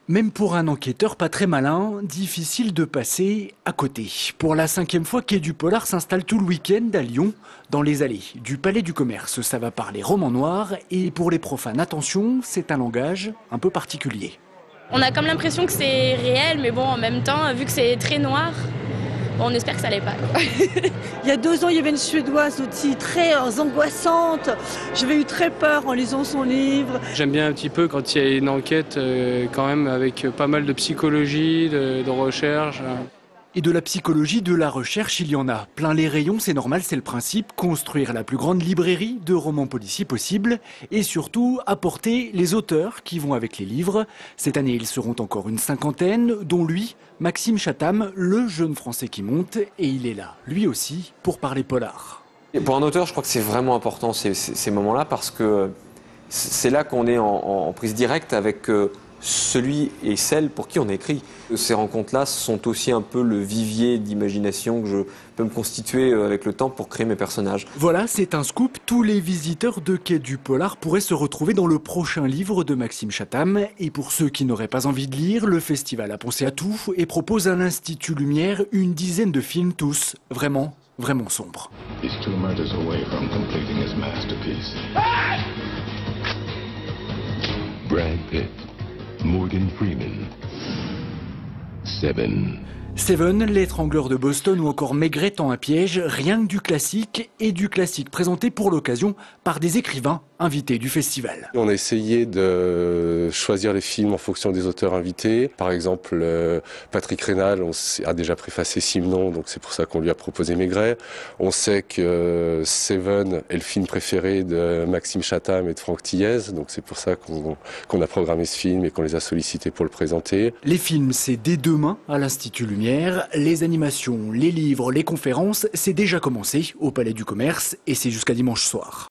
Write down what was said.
Même pour un enquêteur pas très malin, difficile de passer à côté. Pour la 5e fois, Quai du Polar s'installe tout le week-end à Lyon, dans les allées du Palais du Commerce. Ça va parler roman noir et pour les profanes, attention, c'est un langage un peu particulier. On a comme l'impression que c'est réel, mais bon, en même temps, vu que c'est très noir, bon, on espère que ça l'est pas, quoi. Il y a 2 ans, il y avait une Suédoise aussi, très angoissante. J'avais eu très peur en lisant son livre. J'aime bien un petit peu quand il y a une enquête quand même avec pas mal de psychologie, de recherche. Et de la psychologie, de la recherche, il y en a. Plein les rayons, c'est normal, c'est le principe. Construire la plus grande librairie de romans policiers possible. Et surtout, apporter les auteurs qui vont avec les livres. Cette année, ils seront encore une 50aine, dont lui, Maxime Chatham, le jeune Français qui monte. Et il est là, lui aussi, pour parler polar. Et pour un auteur, je crois que c'est vraiment important ces moments-là parce que c'est là qu'on est en prise directe avec celui et celle pour qui on écrit. Ces rencontres-là sont aussi un peu le vivier d'imagination que je peux me constituer avec le temps pour créer mes personnages. Voilà, c'est un scoop. Tous les visiteurs de Quai du Polar pourraient se retrouver dans le prochain livre de Maxime Chatham. Et pour ceux qui n'auraient pas envie de lire, le festival a pensé à tout et propose à l'Institut Lumière une dizaine de films, tous vraiment sombres. Brad Pitt, Morgan Freeman, Seven, l'étrangleur de Boston ou encore Maigret tend un piège, rien que du classique et du classique présenté pour l'occasion par des écrivains invités du festival. On a essayé de choisir les films en fonction des auteurs invités. Par exemple, Patrick Rénal a déjà préfacé Simon, donc c'est pour ça qu'on lui a proposé Maigret. On sait que Seven est le film préféré de Maxime Chatham et de Franck Thiès, donc c'est pour ça qu'on a programmé ce film et qu'on les a sollicités pour le présenter. Les films, c'est dès demain à l'Institut Lumière. Les animations, les livres, les conférences, c'est déjà commencé au Palais du Commerce et c'est jusqu'à dimanche soir.